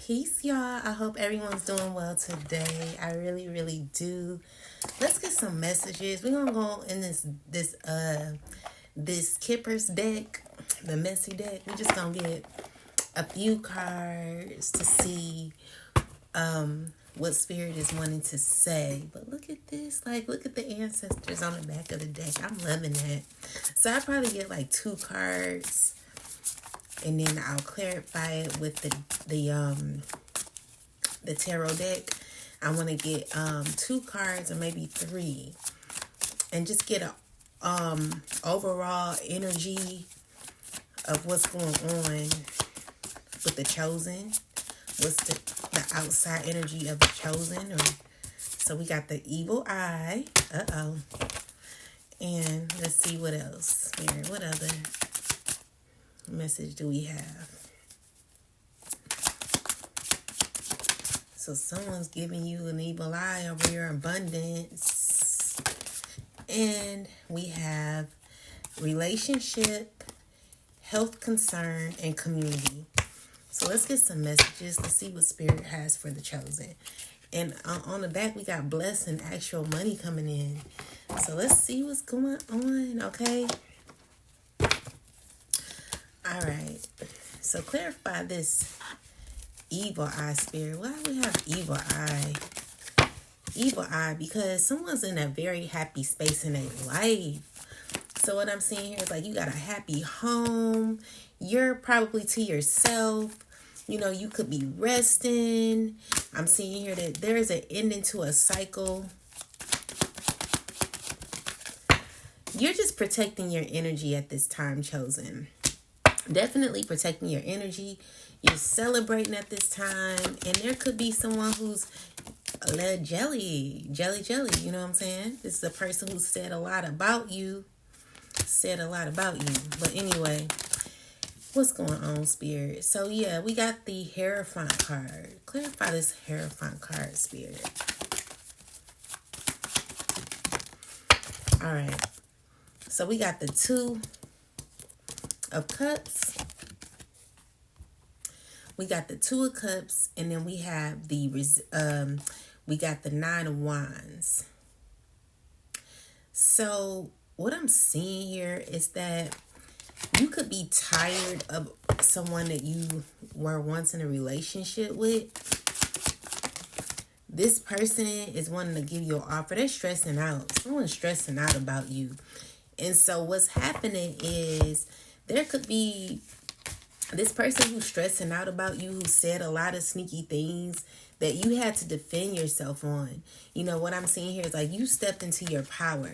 Peace, y'all. I hope everyone's doing well today. I really, really do. Let's get some messages. We're gonna go in this Kipper's deck, the messy deck. We're just gonna get a few cards to see what spirit is wanting to say. But look at this, look at the ancestors on the back of the deck. I'm loving that. So I probably get like 2 cards, and then I'll clarify it with the tarot deck. I want to get 2 cards or maybe 3, and just get a overall energy of what's going on with the chosen. What's the outside energy of the chosen? So we got the evil eye. And let's see what else. What other message do we have? So someone's giving you an evil eye over your abundance. And we have relationship, health concern, and community. So let's get some messages. Let's see what spirit has for the chosen. And on the back, we got blessed and actual money coming in. So let's see what's going on, okay? All right. So clarify this evil eye spirit. Why do we have evil eye? Evil eye because someone's in a very happy space in their life. So what I'm seeing here is like you got a happy home. You're probably to yourself. You know, you could be resting. I'm seeing here that there is an ending to a cycle. You're just protecting your energy at this time, chosen. Definitely protecting your energy. You're celebrating at this time. And there could be someone who's a little jelly. You know what I'm saying? This is a person who said a lot about you. But anyway, what's going on, spirit? So yeah, we got the Hierophant card. Clarify this Hierophant card, spirit. All right. So we got the 2 of Cups. We got the 2 of Cups, and then we have we got the 9 of Wands. So what I'm seeing here is that you could be tired of someone that you were once in a relationship with. This person is wanting to give you an offer. They're stressing out. Someone's stressing out about you. And so what's happening is there could be this person who's stressing out about you, who said a lot of sneaky things that you had to defend yourself on. You know, what I'm seeing here is like you stepped into your power.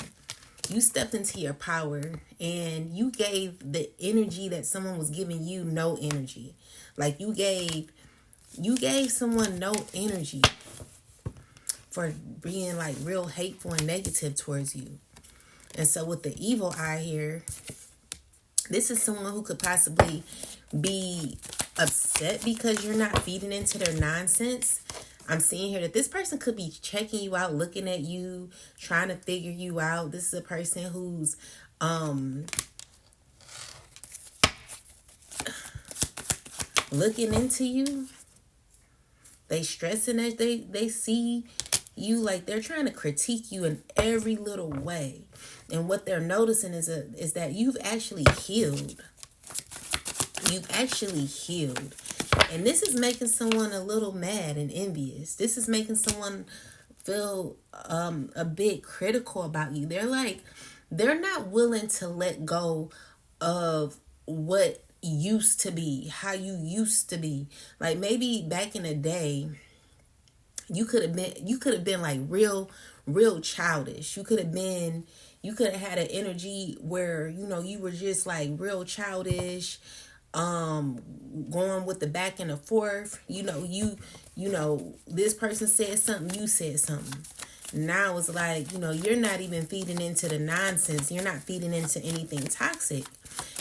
You stepped into your power and you gave the energy that someone was giving you no energy. Like you gave someone no energy for being like real hateful and negative towards you. And so with the evil eye here, this is someone who could possibly be upset because you're not feeding into their nonsense. I'm seeing here that this person could be checking you out, looking at you, trying to figure you out. This is a person who's looking into you. They stressing as they see you, like they're trying to critique you in every little way. And what they're noticing is that you've actually healed. You've actually healed. And this is making someone a little mad and envious. This is making someone feel a bit critical about you. They're not willing to let go of what used to be, how you used to be. Like maybe back in the day, you could have been like real childish. You could have had an energy where, you know, you were just like real childish, going with the back and the forth. You know, this person said something, you said something. Now it's like, you know, you're not even feeding into the nonsense. You're not feeding into anything toxic.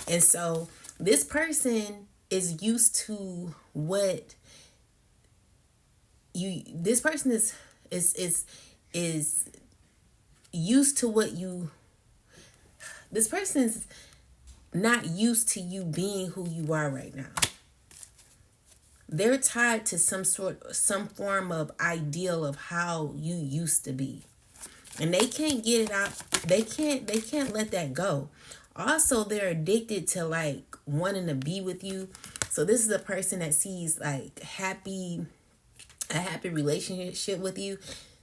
And so this person is used to what this person is used to what you, this person's not used to you being who you are right now. they're tied to some form of ideal of how you used to be. And they can't get it out. They can't let that go. Also, they're addicted to like wanting to be with you. So this is a person that sees like a happy relationship with you.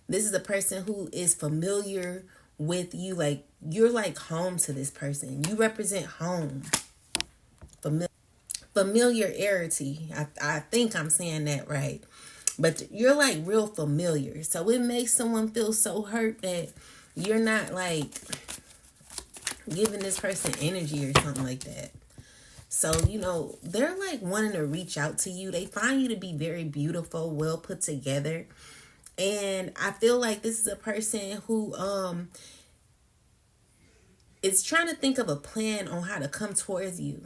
This is a person who is familiar with you. Like you're like home to this person. You represent home. Familiarity. I think I'm saying that right. But you're like real familiar. So it makes someone feel so hurt that you're not like giving this person energy or something like that. So, they're like wanting to reach out to you. They find you to be very beautiful, well put together. And I feel like this is a person who is trying to think of a plan on how to come towards you.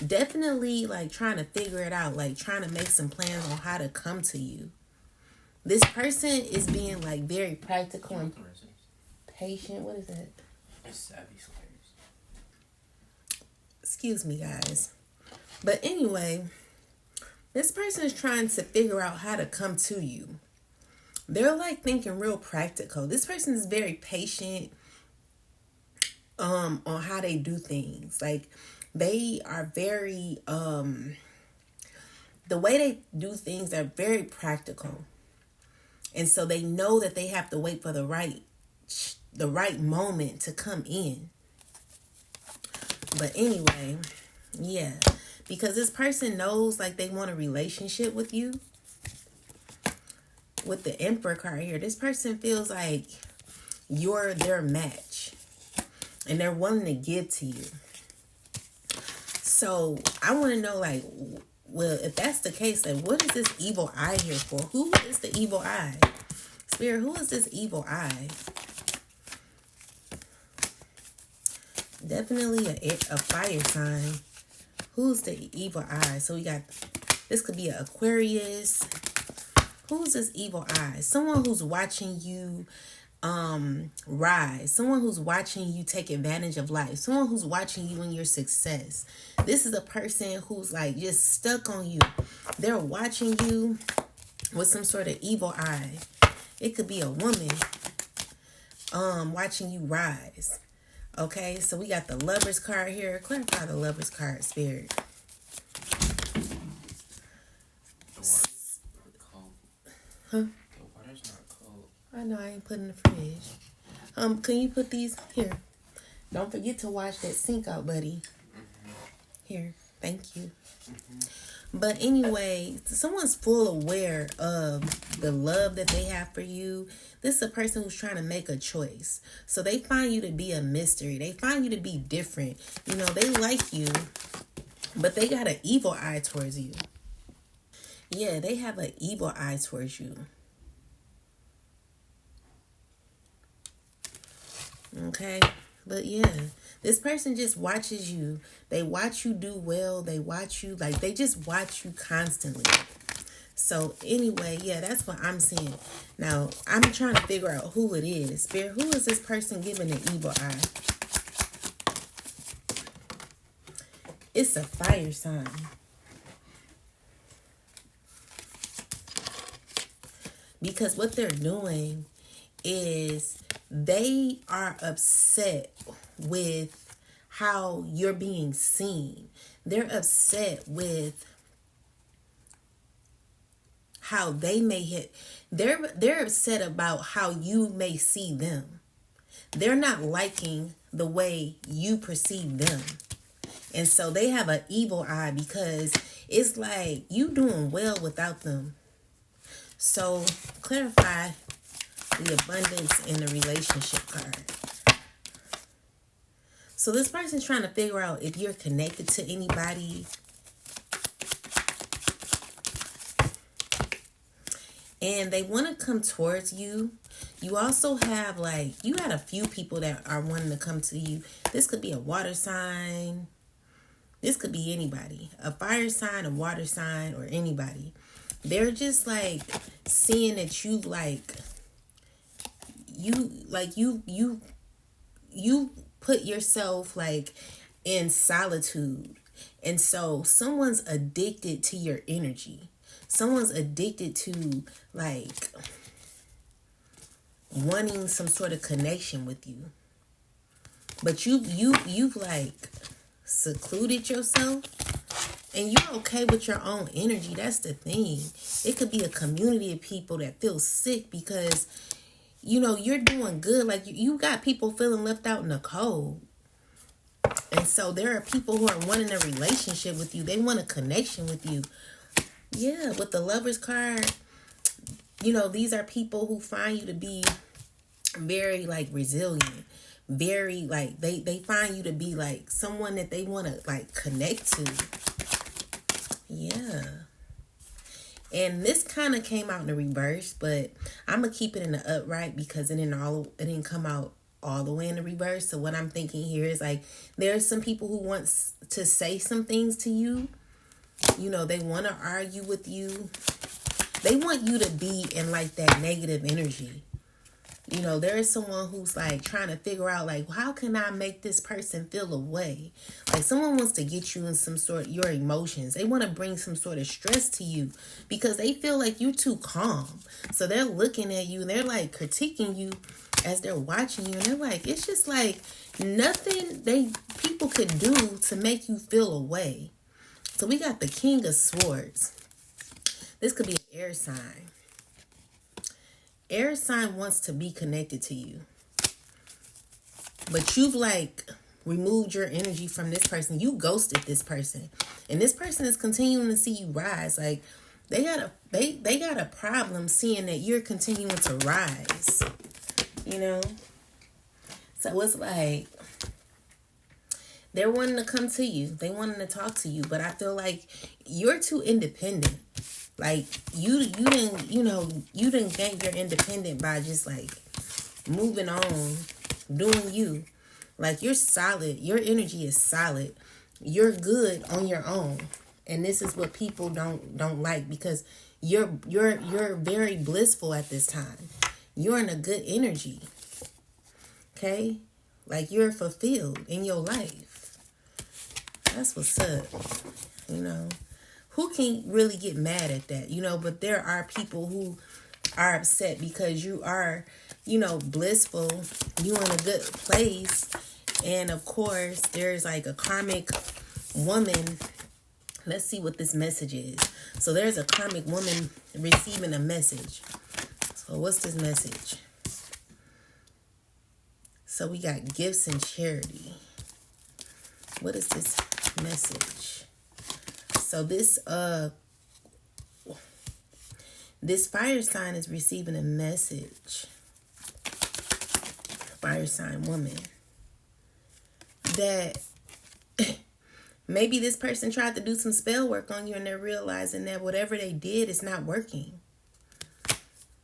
Definitely like trying to figure it out, like trying to make some plans on how to come to you. This person is being like very practical and patient. What is that? Excuse me, guys. But anyway, this person is trying to figure out how to come to you. They're like thinking real practical. This person is very patient on how they do things. Like they are very the way they do things are very practical. And so they know that they have to wait for the right moment to come in. But anyway, yeah, because this person knows like they want a relationship with you. With the Emperor card here, this person feels like you're their match and they're willing to give to you. So I want to know, like, well, if that's the case, like, what is this evil eye here for? Who is the evil eye? Spirit, who is this evil eye? Definitely a fire sign. Who's the evil eye? So we got, this could be an Aquarius. Who's this evil eye? Someone who's watching you rise. Someone who's watching you take advantage of life. Someone who's watching you in your success. This is a person who's like just stuck on you. They're watching you with some sort of evil eye. It could be a woman watching you rise. Okay, so we got the Lover's card here. Clarify the Lover's card, Spirit. Huh? The water's not cold. I know, I ain't put in the fridge. Can you put these here? Don't forget to wash that sink out, buddy. Mm-hmm. Here, thank you. Mm-hmm. But anyway, someone's full aware of the love that they have for you. This is a person who's trying to make a choice. So they find you to be a mystery. They find you to be different. They like you, but they got an evil eye towards you. Yeah, they have an evil eye towards you. Okay, but yeah, this person just watches you. They watch you do well. They watch you, like, they just watch you constantly. So anyway, yeah, that's what I'm seeing. Now, I'm trying to figure out who it is. Spirit, who is this person giving an evil eye? It's a fire sign. Because what they're doing is they are upset with how you're being seen. They're upset with how they may hit. They're upset about how you may see them. They're not liking the way you perceive them. And so they have an evil eye because it's like you doing well without them. So clarify the abundance in the relationship card. So this person's trying to figure out if you're connected to anybody. And they want to come towards you. You also have you got a few people that are wanting to come to you. This could be a water sign. This could be anybody. A fire sign, a water sign, or anybody. They're just seeing that you put yourself in solitude. And so someone's addicted to your energy. Someone's addicted to like wanting some sort of connection with you. But you've like secluded yourself and you're okay with your own energy. That's the thing. It could be a community of people that feel sick because you're doing good. Like you got people feeling left out in the cold. And so there are people who are wanting a relationship with you. They want a connection with you. Yeah, with the Lover's card, these are people who find you to be very like resilient. Very like they find you to be like someone that they want to like connect to. Yeah. And this kind of came out in the reverse, but I'm gonna keep it in the upright because it didn't come out all the way in the reverse. So what I'm thinking here is like there's some people who want to say some things to you. They want to argue with you. They want you to be in like that negative energy. There is someone who's like trying to figure out like, how can I make this person feel away? Like someone wants to get you in some sort of your emotions. They want to bring some sort of stress to you because they feel like you're too calm. So they're looking at you and they're like critiquing you as they're watching you. And they're like, it's just like nothing people could do to make you feel away. So we got the King of Swords. This could be an air sign. Air sign wants to be connected to you. But you've like removed your energy from this person. You ghosted this person. And this person is continuing to see you rise. Like they got a problem seeing that you're continuing to rise. So it's like they're wanting to come to you. They wanting to talk to you. But I feel like you're too independent. Like you didn't gain your independent by just like moving on, doing you. Like you're solid. Your energy is solid. You're good on your own. And this is what people don't like because you're very blissful at this time. You're in a good energy. Okay? Like you're fulfilled in your life. That's what's up. Who can really get mad at that? But there are people who are upset because you are, blissful. You're in a good place. And of course, there's like a karmic woman. Let's see what this message is. So there's a karmic woman receiving a message. So what's this message? So we got gifts and charity. What is this message? So this fire sign is receiving a message. Fire sign woman. That maybe this person tried to do some spell work on you and they're realizing that whatever they did is not working.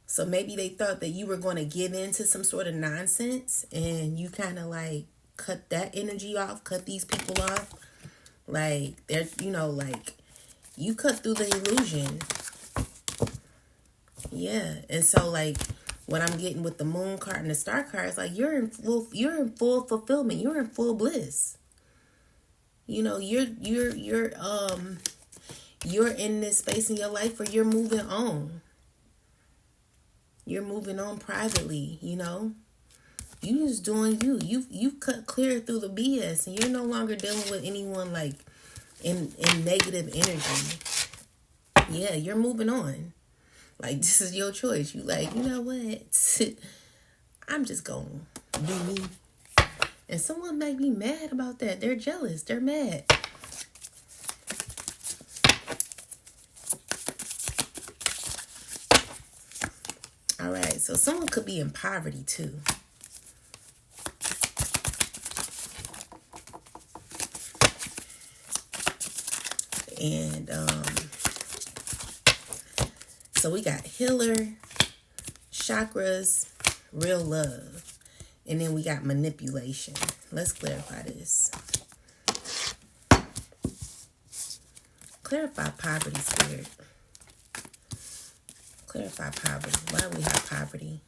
So maybe they thought that you were going to give in to some sort of nonsense and you kind of like cut that energy off, cut these people off. Like, they're, like, you cut through the illusion. Yeah. And so, like, what I'm getting with the moon card and the star card is like, you're in full fulfillment. You're in full bliss. You're in this space in your life where you're moving on. You're moving on privately, You just doing you. You've cut clear through the BS and you're no longer dealing with anyone like in negative energy. Yeah, you're moving on. Like this is your choice. You like, you know what? I'm just gonna do me. And someone might be mad about that. They're jealous. They're mad. All right, so someone could be in poverty too. And so we got healer, chakras, real love. And then we got manipulation. Let's clarify this. Clarify poverty, spirit. Clarify poverty. Why do we have poverty?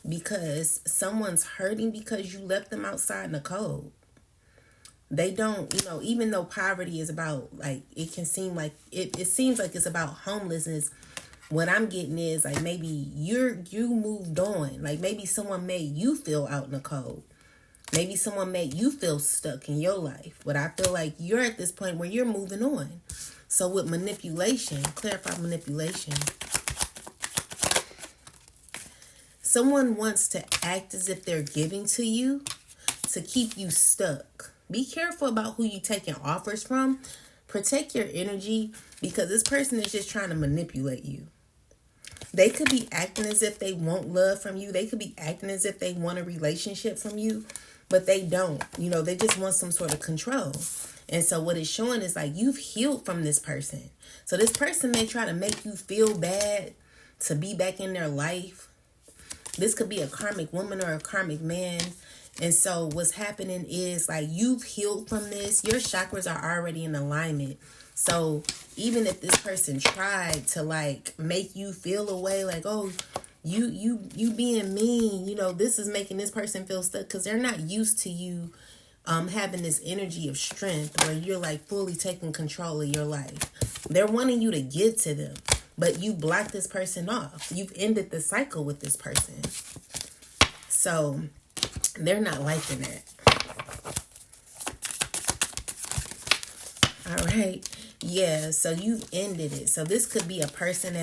because someone's hurting because you left them outside in the cold. They don't, even though poverty is about, like, it can seem like, it seems like it's about homelessness. What I'm getting is, like, maybe you moved on. Like, maybe someone made you feel out in the cold. Maybe someone made you feel stuck in your life. But I feel like you're at this point where you're moving on. So with manipulation, clarify manipulation. Someone wants to act as if they're giving to you to keep you stuck. Be careful about who you taking offers from. Protect your energy, because this person is just trying to manipulate you. They could be acting as if they want love from you. They could be acting as if they want a relationship from you, but they don't. They just want some sort of control. And so what it's showing is, like, you've healed from this person. So this person may try to make you feel bad to be back in their life. This could be a karmic woman or a karmic man. And so what's happening is, like, you've healed from this. Your chakras are already in alignment. So even if this person tried to, like, make you feel a way, like, oh, you being mean, this is making this person feel stuck, because they're not used to you having this energy of strength where you're, like, fully taking control of your life. They're wanting you to give to them, but you block this person off. You've ended the cycle with this person. So they're not liking that. All right. Yeah, so you've ended it. So this could be a person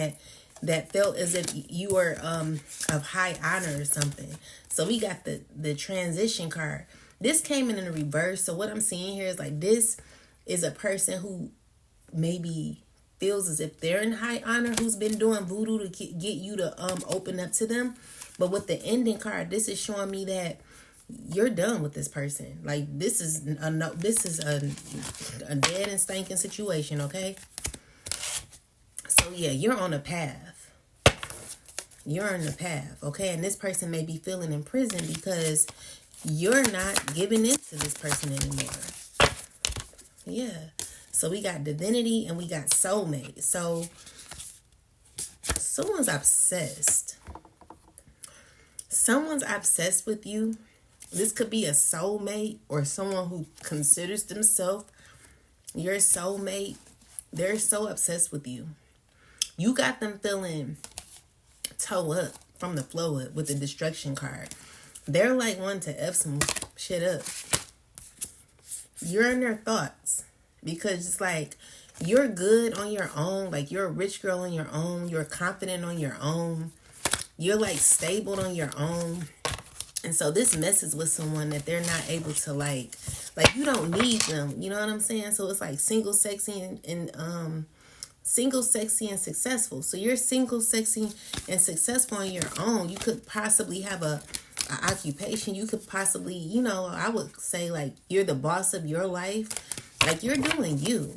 that felt as if you were of high honor or something. So we got the transition card. This came in the reverse. So what I'm seeing here is, like, this is a person who maybe feels as if they're in high honor, who's been doing voodoo to get you to open up to them. But with the ending card, this is showing me that you're done with this person. Like, this is a dead and stinking situation, okay? So yeah, you're on a path. You're on the path, okay? And this person may be feeling in prison because you're not giving in to this person anymore. Yeah. So we got divinity and we got soulmate. So someone's obsessed. Someone's obsessed with you. This could be a soulmate or someone who considers themselves your soulmate. They're so obsessed with you. You got them feeling toe up from the flow up with the destruction card. They're like wanting to F some shit up. You're in their thoughts because it's like you're good on your own. Like, you're a rich girl on your own. You're confident on your own. You're, like, stable on your own. And so this messes with someone that they're not able to, like you don't need them. You know what I'm saying? So it's like single, sexy, and single, sexy, and successful. So you're single, sexy, and successful on your own. You could possibly have a occupation. You could possibly, I would say, like, you're the boss of your life. Like, you're doing you.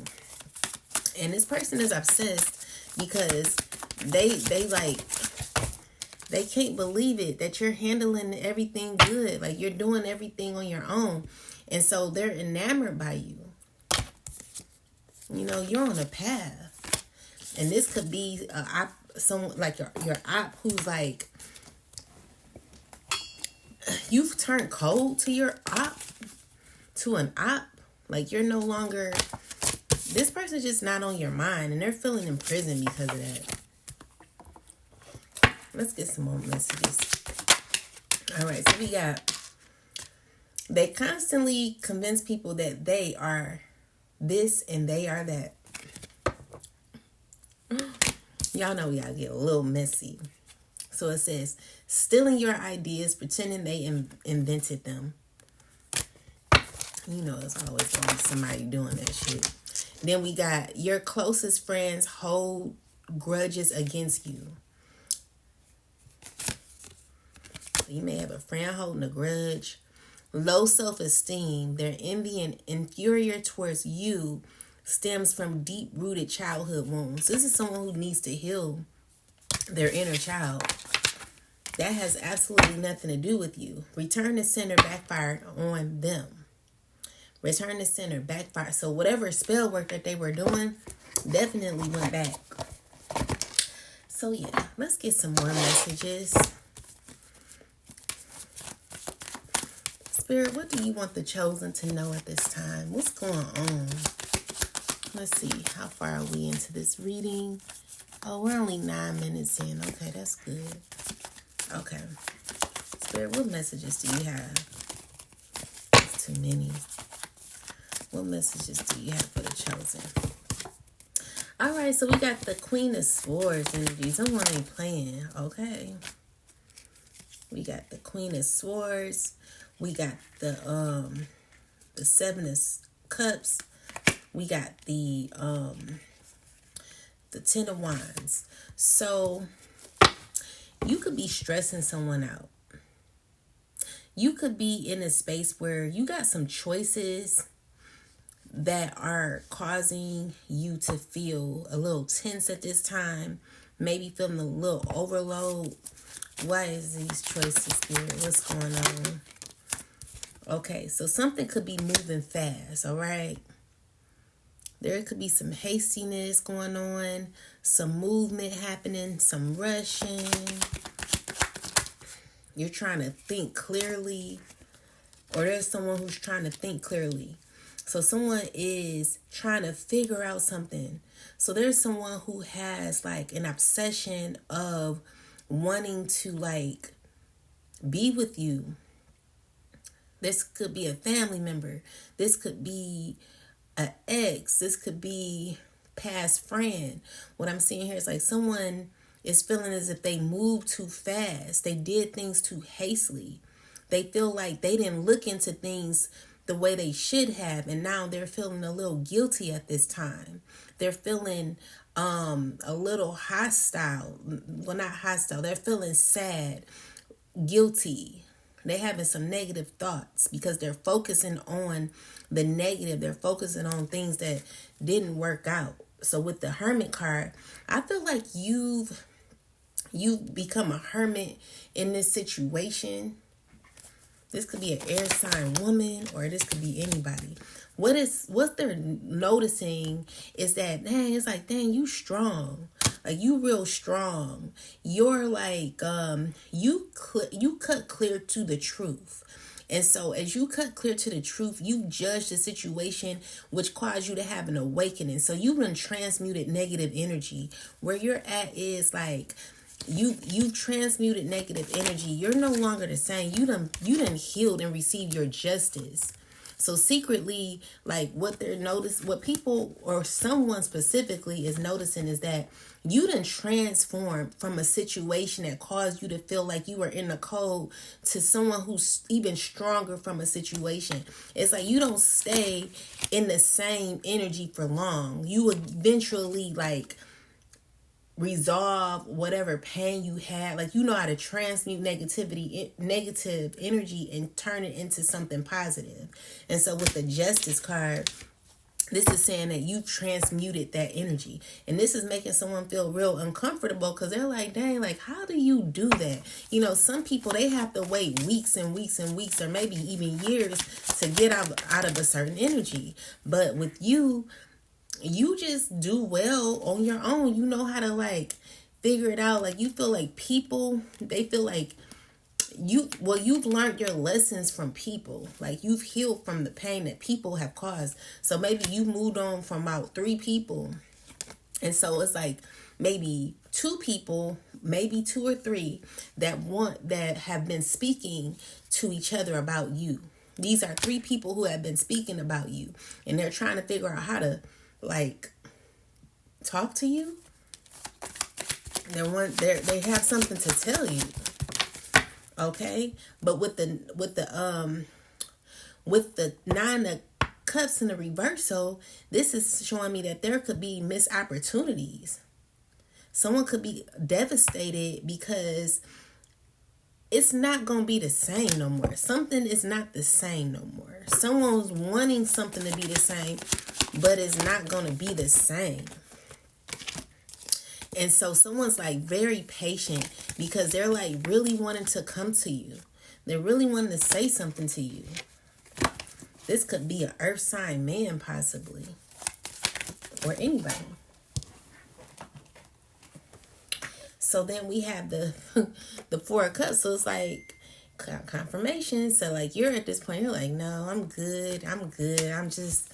And this person is obsessed because they can't believe it that you're handling everything good. Like, you're doing everything on your own. And so they're enamored by you. You're on a path. And this could be someone like your op who's like, you've turned cold to your op, to an op. Like, you're no longer, this person's just not on your mind, and they're feeling in prison because of that. Let's get some more messages. All right, so we got, they constantly convince people that they are this and they are that. Y'all know we gotta get a little messy. So it says, stealing your ideas, pretending they invented them. It's always going to be somebody doing that shit. Then we got, your closest friends hold grudges against you. So you may have a friend holding a grudge. Low self-esteem, their envy and inferior towards you stems from deep-rooted childhood wounds. This is someone who needs to heal their inner child. That has absolutely nothing to do with you. Return to sender backfired on them. Return to sender backfire. So whatever spell work that they were doing definitely went back. So yeah, let's get some more messages. Spirit, what do you want the chosen to know at this time? What's going on? Let's see. How far are we into this reading? Oh, we're only 9 minutes in. Okay, that's good. Okay. Spirit, what messages do you have? It's too many. What messages do you have for the chosen? All right, so we got the Queen of Swords energy. Someone ain't playing. Okay. We got the Queen of Swords. We got the Seven of Cups. We got the Ten of Wands. So you could be stressing someone out. You could be in a space where you got some choices that are causing you to feel a little tense at this time. Maybe feeling a little overload. Why is these choices, Spirit? What's going on? Okay, so something could be moving fast, all right? There could be some hastiness going on, some movement happening, some rushing. You're trying to think clearly, or there's someone who's trying to think clearly. So someone is trying to figure out something. So there's someone who has like an obsession of wanting to like be with you. This could be a family member. This could be an ex. This could be past friend. What I'm seeing here is like someone is feeling as if they moved too fast. They did things too hastily. They feel like they didn't look into things the way they should have, and now they're feeling a little guilty at this time. They're feeling a little hostile. Well, not hostile. They're feeling sad, guilty. They're having some negative thoughts because they're focusing on the negative. They're focusing on things that didn't work out. So with the Hermit card, I feel like you've become a hermit in this situation. This could be an air sign woman, or this could be anybody. What they're noticing is that, dang, it's like, dang, you strong. Like, you real strong. You're like, you cut clear to the truth. And so as you cut clear to the truth, you judge the situation, which caused you to have an awakening. So you've been transmuted negative energy. Where you're at is like, you've transmuted negative energy. You're no longer the same. You done healed and received your justice. So secretly, like what people or someone specifically is noticing is that you done transformed from a situation that caused you to feel like you were in the cold to someone who's even stronger from a situation. It's like you don't stay in the same energy for long. You eventually like resolve whatever pain you had. Like, you know how to transmute negative energy and turn it into something positive. And so with the Justice card, this is saying that you transmuted that energy. And this is making someone feel real uncomfortable because they're like, dang, like, how do you do that? You know, some people, they have to wait weeks and weeks and weeks, or maybe even years to get out of a certain energy. But with you, you just do well on your own. You know how to like figure it out. Like, you feel like people, they feel like you've learned your lessons from people. Like, you've healed from the pain that people have caused. So maybe you moved on from about 3 people. And so it's like maybe 2 people, maybe 2 or 3 that have been speaking to each other about you. These are 3 people who have been speaking about you, and they're trying to figure out how to like talk to you. They have something to tell you. Okay? But with the 9 of Cups in the reversal, this is showing me that there could be missed opportunities. Someone could be devastated because it's not going to be the same no more. Something is not the same no more. Someone's wanting something to be the same, but it's not going to be the same. And so someone's like very patient because they're like really wanting to come to you. They're really wanting to say something to you. This could be an earth sign man possibly, or anybody. So then we have the 4 of Cups. So it's like confirmation. So like you're at this point, you're like, no, I'm good. I'm just,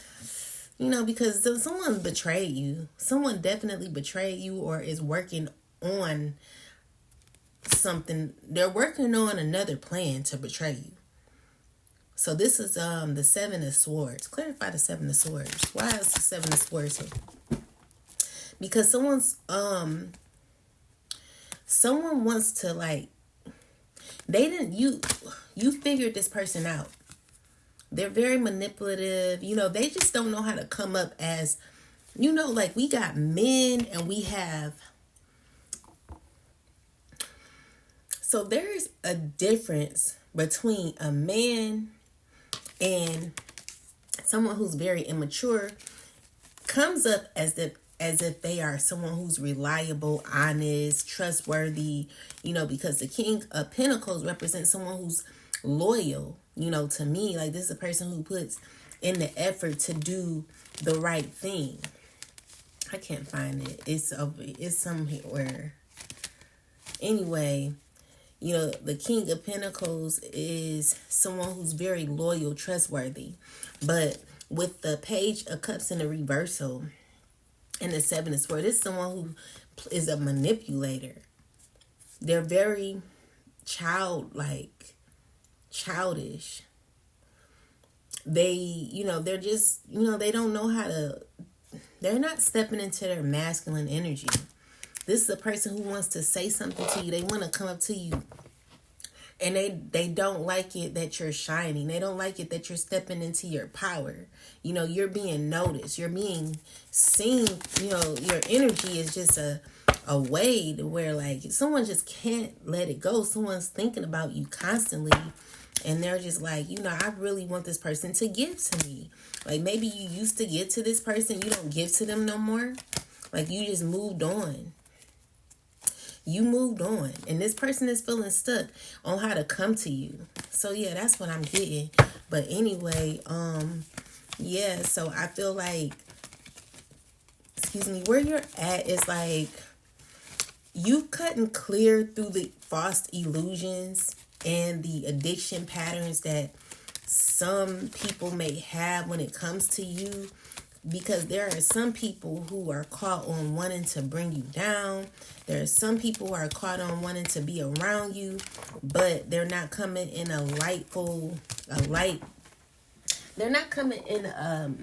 because someone betrayed you. Someone definitely betrayed you or is working on something. They're working on another plan to betray you. So this is the Seven of Swords. Clarify the Seven of Swords. Why is the Seven of Swords here? Because someone wants to like, you figured this person out. They're very manipulative. They just don't know how to come up as, like we got men and we have. So there's a difference between a man and someone who's very immature, comes up as if they are someone who's reliable, honest, trustworthy, because the King of Pentacles represents someone who's loyal, to me. Like this is a person who puts in the effort to do the right thing. I can't find it. It's somewhere. Anyway, the King of Pentacles is someone who's very loyal, trustworthy. But with the Page of Cups in the reversal and the Seven of Swords, it's someone who is a manipulator. They're very childish. They, they're just, they don't know how to, they're not stepping into their masculine energy. This is a person who wants to say something to you. They want to come up to you. And they don't like it that you're shining. They don't like it that you're stepping into your power. You're being noticed. You're being seen. Your energy is just a way to where like someone just can't let it go. Someone's thinking about you constantly. And they're just like, I really want this person to give to me. Like maybe you used to give to this person. You don't give to them no more. Like you just moved on. You moved on. And this person is feeling stuck on how to come to you. So yeah, that's what I'm getting. But anyway, yeah, so I feel like, where you're at is like, you've cutting clear through the false illusions and the addiction patterns that some people may have when it comes to you. Because there are some people who are caught on wanting to bring you down. There are some people who are caught on wanting to be around you, but they're not coming in they're not coming in a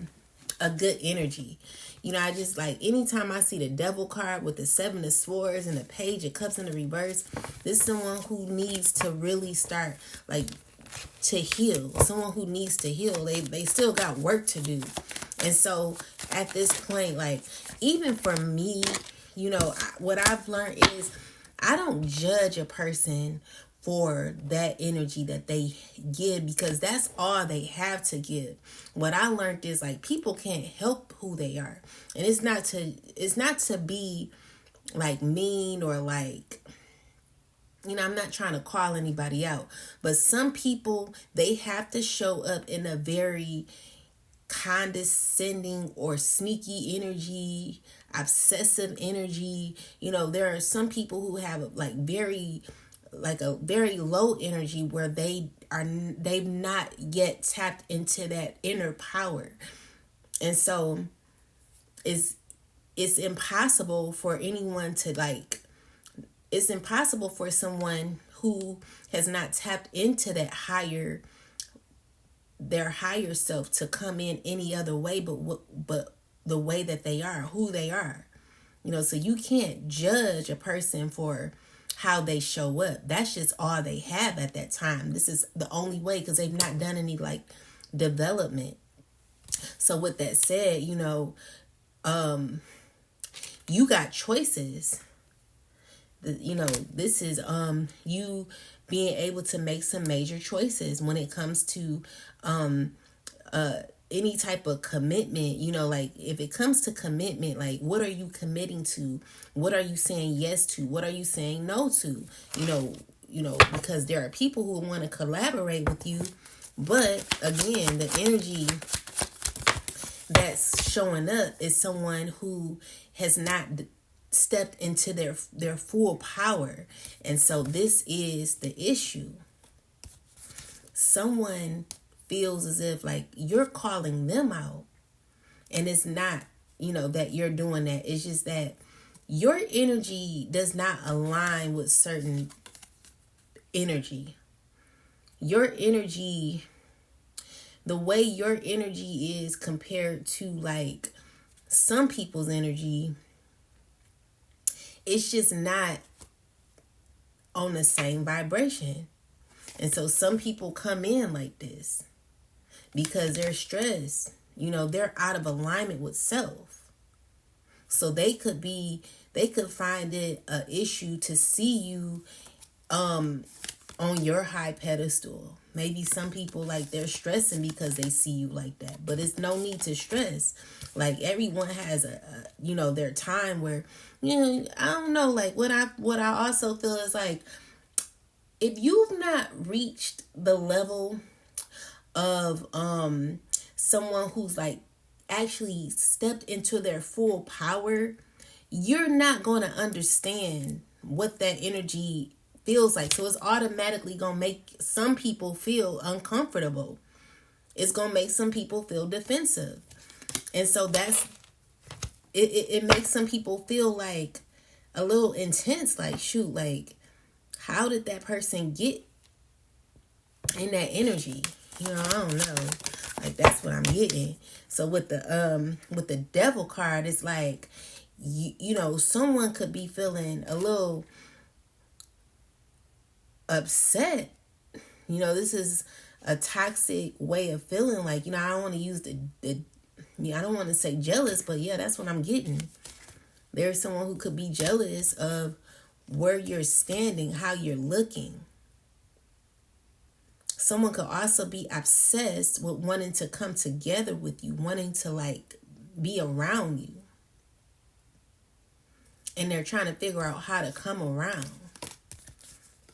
good energy. I just like, anytime I see the Devil card with the Seven of Swords and the Page of Cups in the reverse, this is someone who needs to really start like to heal. Someone who needs to heal. They still got work to do. And so at this point, like, even for me, what I've learned is I don't judge a person for that energy that they give, because that's all they have to give. What I learned is like, people can't help who they are. And it's not to be like mean or like, I'm not trying to call anybody out, but some people, they have to show up in a very condescending or sneaky energy, obsessive energy. There are some people who have a very low energy where they've not yet tapped into that inner power. And so it's impossible for anyone to like, it's impossible for someone who has not tapped into their higher self to come in any other way but the way that they are, who they are. So you can't judge a person for how they show up. That's just all they have at that time. This is the only way, because they've not done any like development. So with that said, you got choices. This is you being able to make some major choices when it comes to any type of commitment. Like if it comes to commitment, like what are you committing to? What are you saying yes to? What are you saying no to? Because there are people who want to collaborate with you, but again, the energy that's showing up is someone who has not stepped into their full power. And so this is the issue. someone feels as if like you're calling them out. And it's not, that you're doing that. It's just that your energy does not align with certain energy. Your energy, the way your energy is compared to like some people's energy, it's just not on the same vibration. And so some people come in like this because they're stressed. They're out of alignment with self. So they could find it an issue to see you on your high pedestal. Maybe some people like they're stressing because they see you like that, but it's no need to stress. Like everyone has their time where, I don't know, like what I also feel is like, if you've not reached the level of someone who's like actually stepped into their full power, you're not going to understand what that energy feels like. So it's automatically going to make some people feel uncomfortable. It's going to make some people feel defensive. And so it makes some people feel like a little intense, like, shoot, like, how did that person get in that energy? I don't know. Like, that's what I'm getting. So with the devil card, it's like, someone could be feeling a little upset. This is a toxic way of feeling. Like, I don't want to use I don't want to say jealous, but yeah, that's what I'm getting. There's someone who could be jealous of where you're standing, how you're looking. Someone could also be obsessed with wanting to come together with you, wanting to like be around you. And they're trying to figure out how to come around.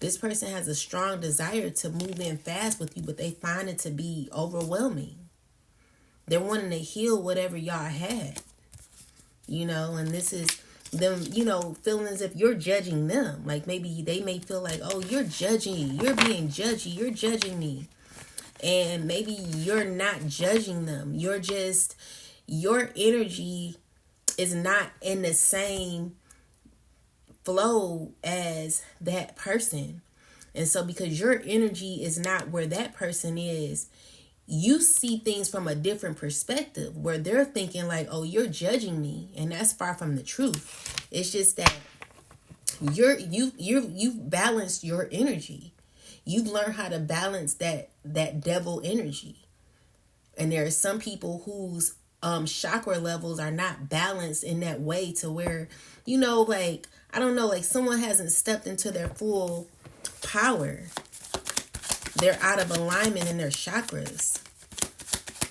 This person has a strong desire to move in fast with you, but they find it to be overwhelming. They're wanting to heal whatever y'all had. And this is them, feeling as if you're judging them. Like maybe they may feel like, oh, you're judging, you're being judgy, you're judging me. And maybe you're not judging them. You're just, your energy is not in the same flow as that person. And so because your energy is not where that person is, you see things from a different perspective where they're thinking like, oh, you're judging me. And that's far from the truth. It's just that you've balanced your energy. You've learned how to balance that devil energy. And there are some people whose chakra levels are not balanced in that way to where, like, I don't know, like someone hasn't stepped into their full power. They're out of alignment in their chakras.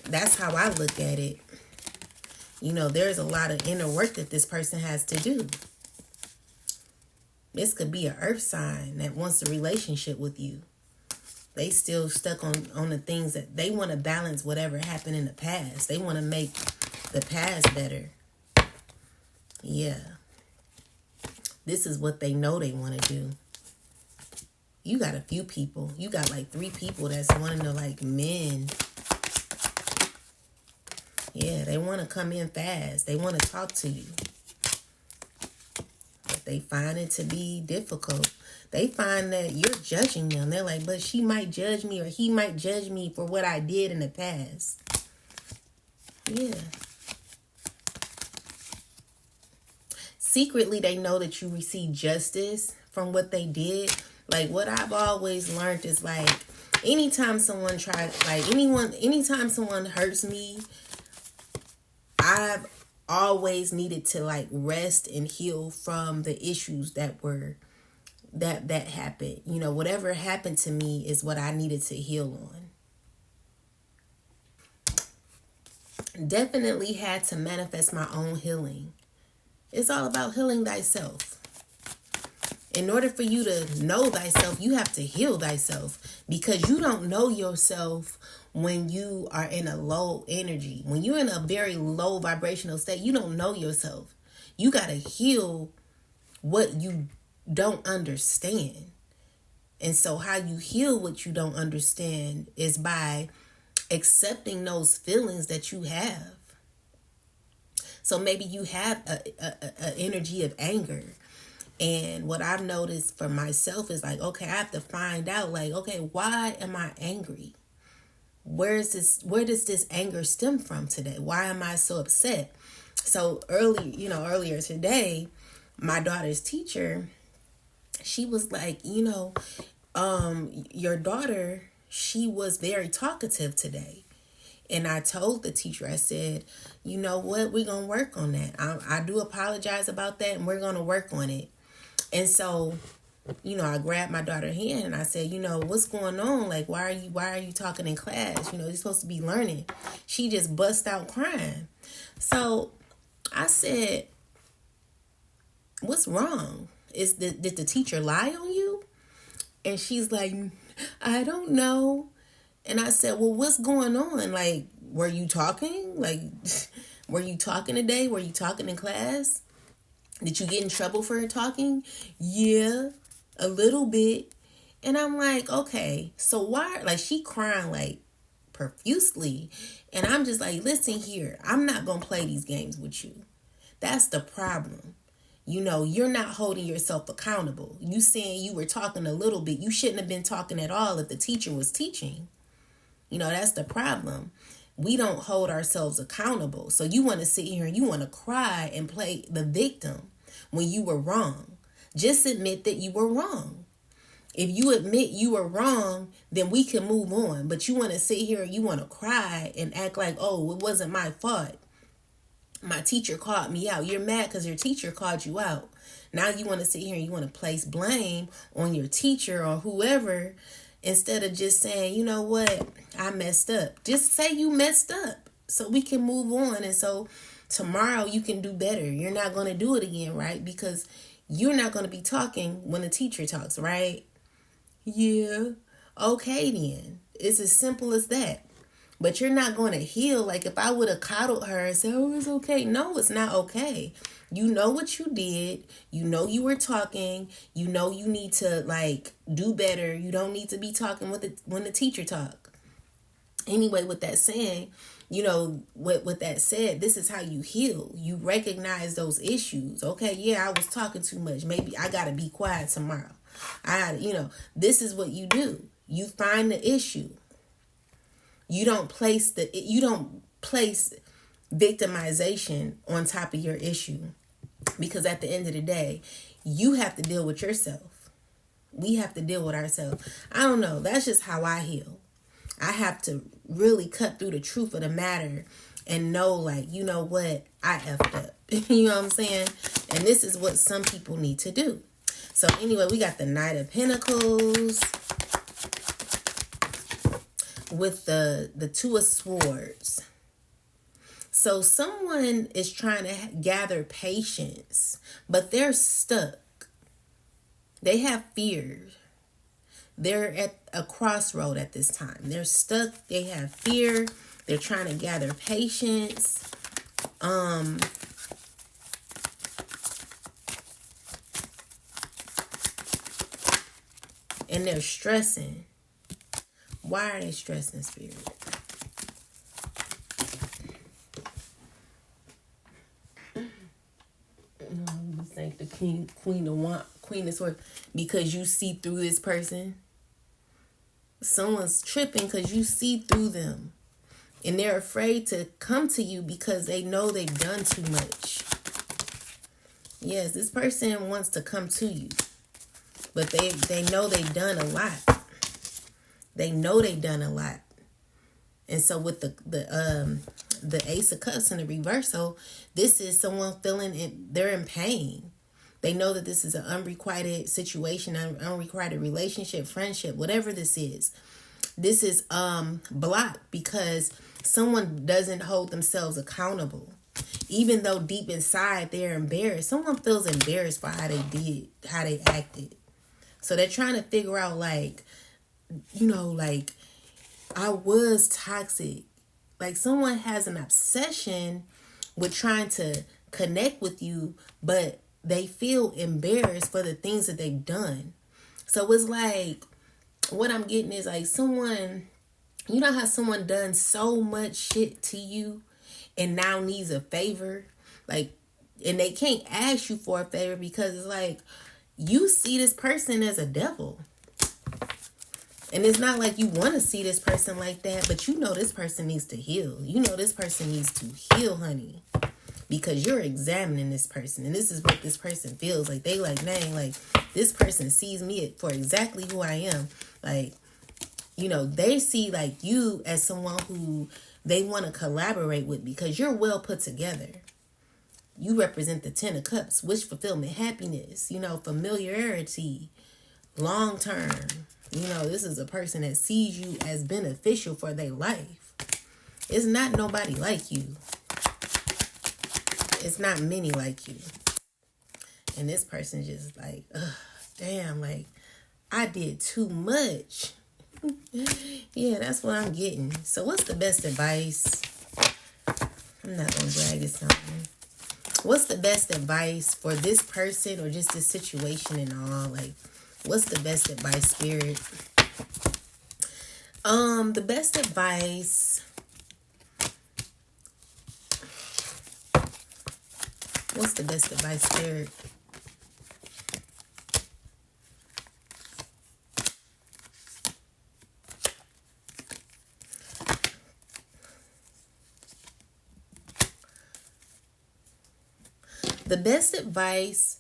That's how I look at it. There's a lot of inner work that this person has to do. This could be an earth sign that wants a relationship with you. They still stuck on the things that they want to balance whatever happened in the past. They want to make the past better. Yeah. This is what they know they want to do. You got a few people. You got like 3 people that's wanting to like mend. Yeah, they want to come in fast. They want to talk to you. But they find it to be difficult. They find that you're judging them. They're like, but she might judge me or he might judge me for what I did in the past. Yeah. Secretly, they know that you receive justice from what they did. Like what I've always learned is like, anytime someone anytime someone hurts me, I've always needed to like rest and heal from the issues that happened. Whatever happened to me is what I needed to heal on. Definitely had to manifest my own healing. It's all about healing thyself. In order for you to know thyself, you have to heal thyself, because you don't know yourself when you are in a low energy. When you're in a very low vibrational state, you don't know yourself. You got to heal what you don't understand. And so how you heal what you don't understand is by accepting those feelings that you have. So maybe you have a energy of anger. And what I've noticed for myself is like, okay, I have to find out, like, okay, why am I angry? Where does this anger stem from today? Why am I so upset? So earlier today, my daughter's teacher, she was like, your daughter, she was very talkative today. And I told the teacher, I said, you know what, we're going to work on that. I do apologize about that, and we're going to work on it. And so, I grabbed my daughter's hand and I said, what's going on? Like, why are you talking in class? You're supposed to be learning. She just bust out crying. So I said, what's wrong? Did the teacher lie on you? And she's like, I don't know. And I said, well, what's going on? Like, were you talking? Like, were you talking today? Were you talking in class? Did you get in trouble for talking? Yeah, a little bit. And I'm like, okay, so why? Like, she crying like profusely. And I'm just like, listen here, I'm not going to play these games with you. That's the problem. You're not holding yourself accountable. You saying you were talking a little bit. You shouldn't have been talking at all if the teacher was teaching. That's the problem. We don't hold ourselves accountable. So you want to sit here and you want to cry and play the victim when you were wrong. Just admit that you were wrong. If you admit you were wrong, then we can move on. But you want to sit here and you want to cry and act like, oh, it wasn't my fault. My teacher called me out. You're mad because your teacher called you out. Now you want to sit here and you want to place blame on your teacher or whoever, instead of just saying, you know what, I messed up. Just say you messed up so we can move on. And so tomorrow you can do better. You're not going to do it again, right? Because you're not going to be talking when the teacher talks, right? Yeah. Okay, then. It's as simple as that. But you're not going to heal. Like, if I would have coddled her and said, oh, it's okay. No, it's not okay. You know what you did. You know you were talking. You know you need to, like, do better. You don't need to be talking when the teacher talk. Anyway, with that saying, with that said, this is how you heal. You recognize those issues. Okay, yeah, I was talking too much. Maybe I got to be quiet tomorrow. This is what you do. You find the issue. You don't place victimization on top of your issue, because at the end of the day, you have to deal with yourself. We have to deal with ourselves. I don't know. That's just how I heal. I have to really cut through the truth of the matter and know, like, you know what? I effed up. You know what I'm saying? And this is what some people need to do. So anyway, we got the Knight of Pentacles with the Two of Swords. So someone is trying to gather patience, but they're stuck. They have fear. They're at a crossroad at this time. They're stuck. They have fear. They're trying to gather patience. And they're stressing. Why are they stressing, Spirit? You think the Queen of Swords, because you see through this person. Someone's tripping because you see through them. And they're afraid to come to you because they know they've done too much. Yes, this person wants to come to you. But they know they've done a lot. They know they've done a lot. And so with the Ace of Cups in the reversal, this is someone they're in pain. They know that this is an unrequited situation, an unrequited relationship, friendship, whatever this is. This is blocked because someone doesn't hold themselves accountable. Even though deep inside they're embarrassed, someone feels embarrassed for how they acted. So they're trying to figure out, like, I was toxic. Like, someone has an obsession with trying to connect with you, but they feel embarrassed for the things that they've done. So it's like what I'm getting is like someone, you know how someone done so much shit to you and now needs a favor? Like, and they can't ask you for a favor because it's like, you see this person as a devil. And it's not like you want to see this person like that, but you know this person needs to heal. You know this person needs to heal, honey. Because you're examining this person. And this is what this person feels like. They like, dang, like, this person sees me for exactly who I am. Like, you know, they see like you as someone who they want to collaborate with because you're well put together. You represent the 10 of Cups, wish fulfillment, happiness, you know, familiarity, long term. You know, this is a person that sees you as beneficial for their life. It's not nobody like you. It's not many like you. And this person just like, ugh, damn, like, I did too much. Yeah, that's what I'm getting. So what's the best advice? I'm not going to drag this on. What's the best advice for this person or just this situation and all? Like, what's the best advice, Spirit? The best advice. What's the best advice, Spirit? The best advice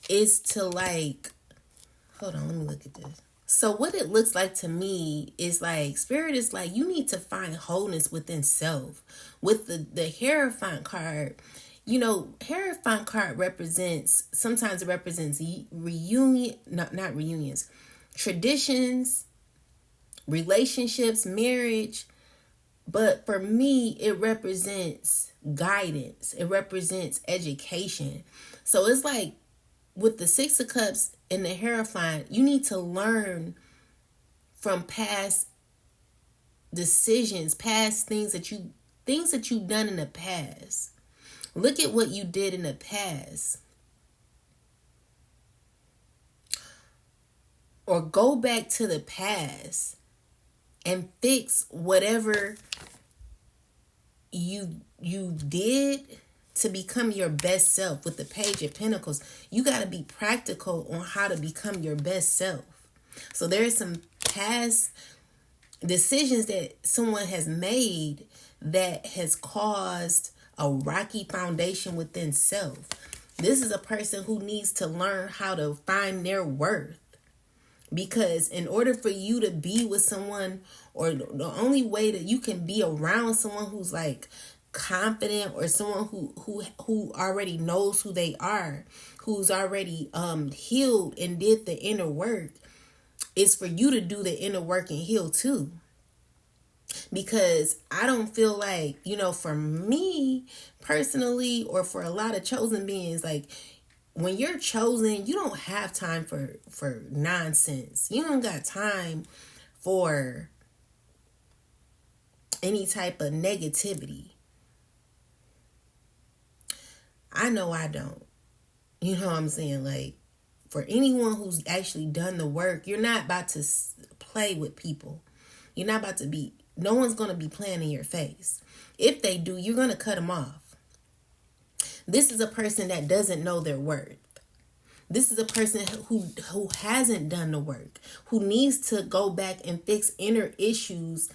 is to like, hold on, let me look at this. So what it looks like to me is like, Spirit is like, you need to find wholeness within self. With the Hierophant card, you know, Hierophant card sometimes it represents reunion, not reunions, traditions, relationships, marriage. But for me, it represents guidance. It represents education. So it's like with the 6 of Cups and the Hierophant, you need to learn from past decisions, past things that you've done in the past. Look at what you did in the past. Or go back to the past and fix whatever you did to become your best self. With the Page of Pentacles, you got to be practical on how to become your best self. So there's some past decisions that someone has made that has caused a rocky foundation within self. This is a person who needs to learn how to find their worth. Because in order for you to be with someone, or the only way that you can be around someone who's like confident, or someone who already knows who they are, who's already healed and did the inner work, is for you to do the inner work and heal too. Because I don't feel like, you know, for me personally, or for a lot of chosen beings, like, when you're chosen, you don't have time for nonsense. You don't got time for any type of negativity. I know I don't. You know what I'm saying? Like, for anyone who's actually done the work, you're not about to play with people. You're not about to be, no one's going to be playing in your face. If they do, you're going to cut them off. This is a person that doesn't know their worth. This is a person who hasn't done the work, who needs to go back and fix inner issues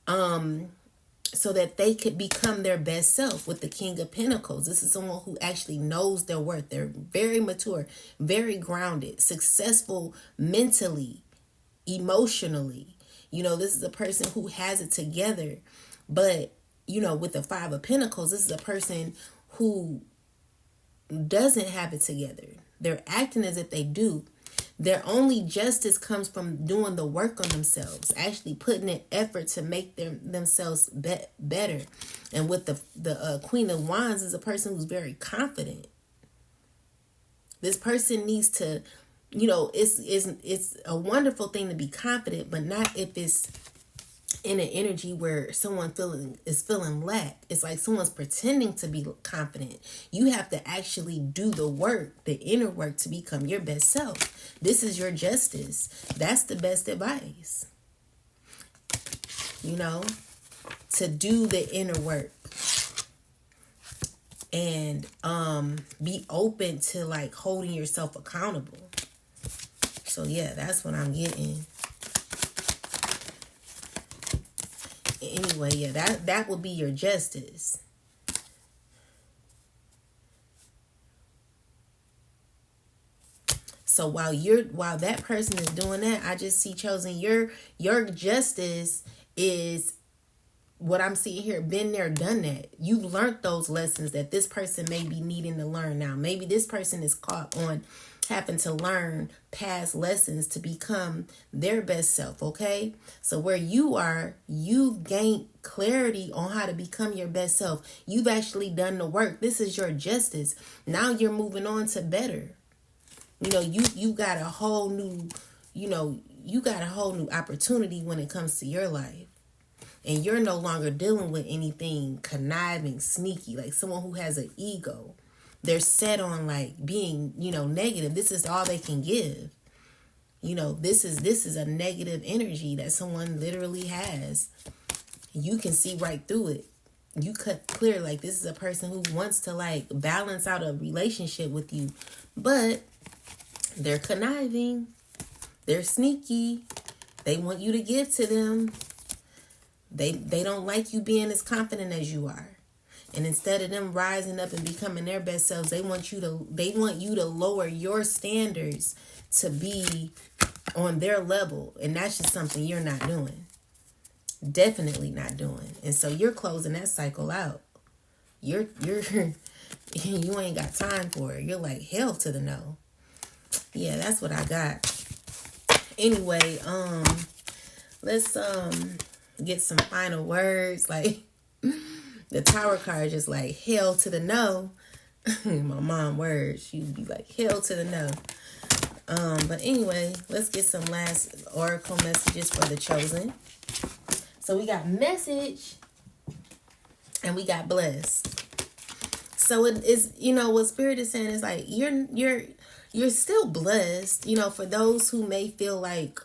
so that they could become their best self. With the King of Pentacles, this is someone who actually knows their worth. They're very mature, very grounded, successful mentally, emotionally. You know, this is a person who has it together. But, you know, with the 5 of Pentacles, this is a person who doesn't have it together. They're acting as if they do. Their only justice comes from doing the work on themselves, actually putting in effort to make themselves better. And with the Queen of Wands is a person who's very confident. This person needs to, you know, it's a wonderful thing to be confident, but not if in an energy where someone is feeling lack. It's like someone's pretending to be confident. You have to actually do the work, the inner work, to become your best self. This is your justice. That's the best advice. You know, to do the inner work and be open to like holding yourself accountable. So yeah, that's what I'm getting. Anyway, yeah, that would be your justice. So while that person is doing that, I just see chosen your justice is what I'm seeing here. Been there, done that. You've learned those lessons that this person may be needing to learn now. Maybe this person is caught on having to learn past lessons to become their best self, okay? So where you are, you've gained clarity on how to become your best self. You've actually done the work. This is your justice. Now you're moving on to better. You know, you got a whole new, you got a whole new opportunity when it comes to your life. And you're no longer dealing with anything conniving, sneaky, like someone who has an ego. They're set on like being, negative. This is all they can give. This is a negative energy that someone literally has. You can see right through it. You cut clear, like this is a person who wants to like balance out a relationship with you, but they're conniving. They're sneaky. They want you to give to them. They don't like you being as confident as you are. And instead of them rising up and becoming their best selves, they want you to lower your standards to be on their level. And that's just something you're not doing. Definitely not doing. And so you're closing that cycle out. You ain't got time for it. You're like, hell to the no. Yeah, that's what I got. Anyway, let's get some final words. Like the Tower card, just like hell to the no. My mom words, she'd be like hell to the no. But anyway, let's get some last oracle messages for the chosen. So we got message and we got blessed. So it is, what Spirit is saying is like you're still blessed, for those who may feel like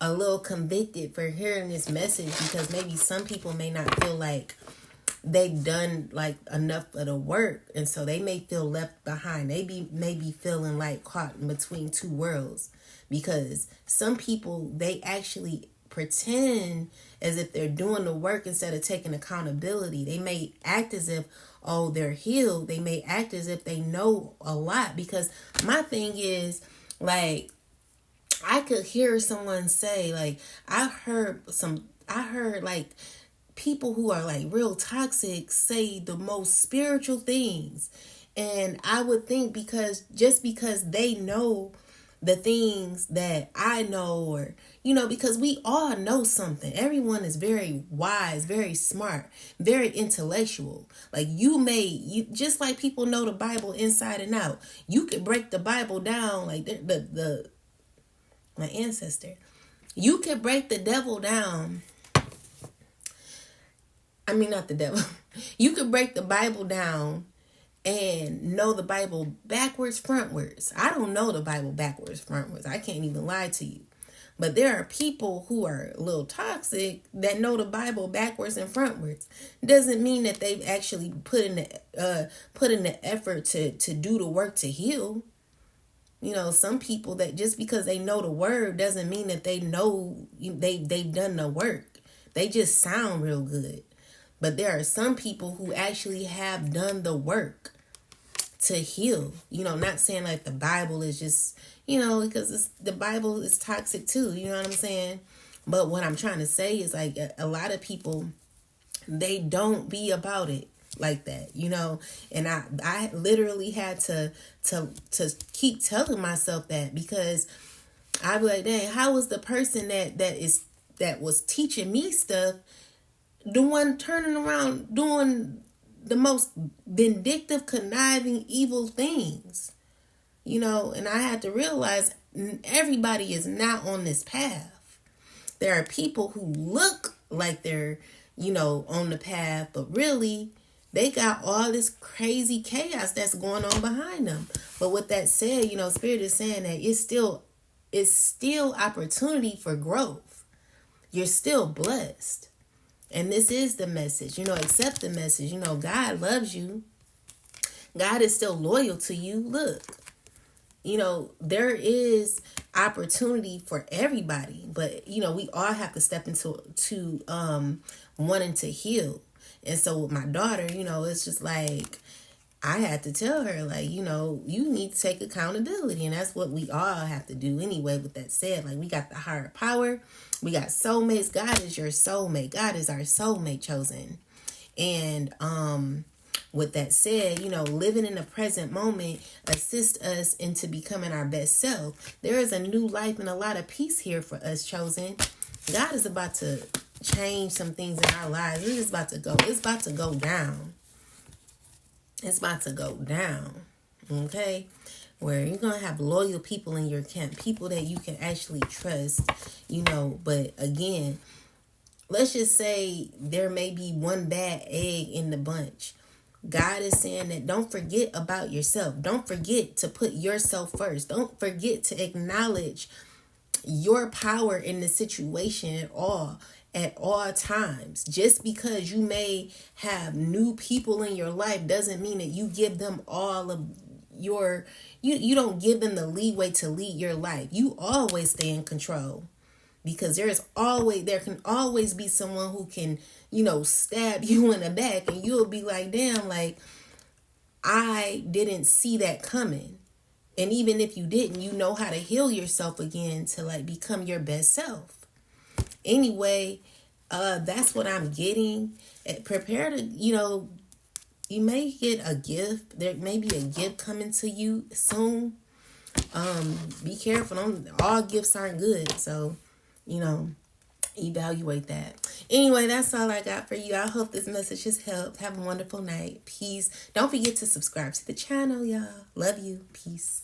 a little convicted for hearing this message, because maybe some people may not feel like they've done like enough of the work, and so they may feel left behind. They may be feeling like caught in between two worlds, because some people, they actually pretend as if they're doing the work instead of taking accountability. They may act as if, oh, they're healed. They may act as if they know a lot, because my thing is like, I could hear someone say like, I heard like people who are like real toxic say the most spiritual things. And I would think because they know the things that I know, or, because we all know something. Everyone is very wise, very smart, very intellectual. Like you just like people know the Bible inside and out. You could break the Bible down like my ancestor. You could break the devil down. I mean, not the devil. You could break the Bible down and know the Bible backwards, frontwards. I don't know the Bible backwards, frontwards. I can't even lie to you. But there are people who are a little toxic that know the Bible backwards and frontwards. Doesn't mean that they've actually put in the effort to do the work to heal. Some people that just because they know the word doesn't mean that they know they've done the work. They just sound real good. But there are some people who actually have done the work to heal. Not saying like the Bible is just, because the Bible is toxic too. You know what I'm saying? But what I'm trying to say is like a lot of people, they don't be about it like that, and I literally had to keep telling myself that, because I be like, dang, how was the person that was teaching me stuff the one turning around doing the most vindictive, conniving, evil things? And I had to realize everybody is not on this path. There are people who look like they're, on the path, but really they got all this crazy chaos that's going on behind them. But with that said, Spirit is saying that it's still opportunity for growth. You're still blessed. And this is the message. Accept the message. God loves you. God is still loyal to you. Look, there is opportunity for everybody, but we all have to step into wanting to heal. And so with my daughter, it's just like I had to tell her, like, you need to take accountability, and that's what we all have to do anyway. With that said, like, we got the higher power, we got soulmates. God is your soulmate. God is our soulmate chosen. And with that said, living in the present moment assist us into becoming our best self. There is a new life and a lot of peace here for us chosen. God is about to change some things in our lives. It's about to go down. It's about to go down. Okay? Where you're going to have loyal people in your camp. People that you can actually trust. But again, let's just say there may be one bad egg in the bunch. God is saying that don't forget about yourself. Don't forget to put yourself first. Don't forget to acknowledge your power in the situation at all times. Just because you may have new people in your life doesn't mean that you give them all of your, you don't give them the leeway to lead your life. You always stay in control. Because there can always be someone who can, stab you in the back, and you'll be like, damn, like, I didn't see that coming. And even if you didn't, you know how to heal yourself again to like become your best self. Anyway, that's what I'm getting. Prepare to, you may get a gift. There may be a gift coming to you soon. Be careful. All gifts aren't good. So, evaluate that. Anyway, that's all I got for you. I hope this message has helped. Have a wonderful night. Peace. Don't forget to subscribe to the channel, y'all. Love you. Peace.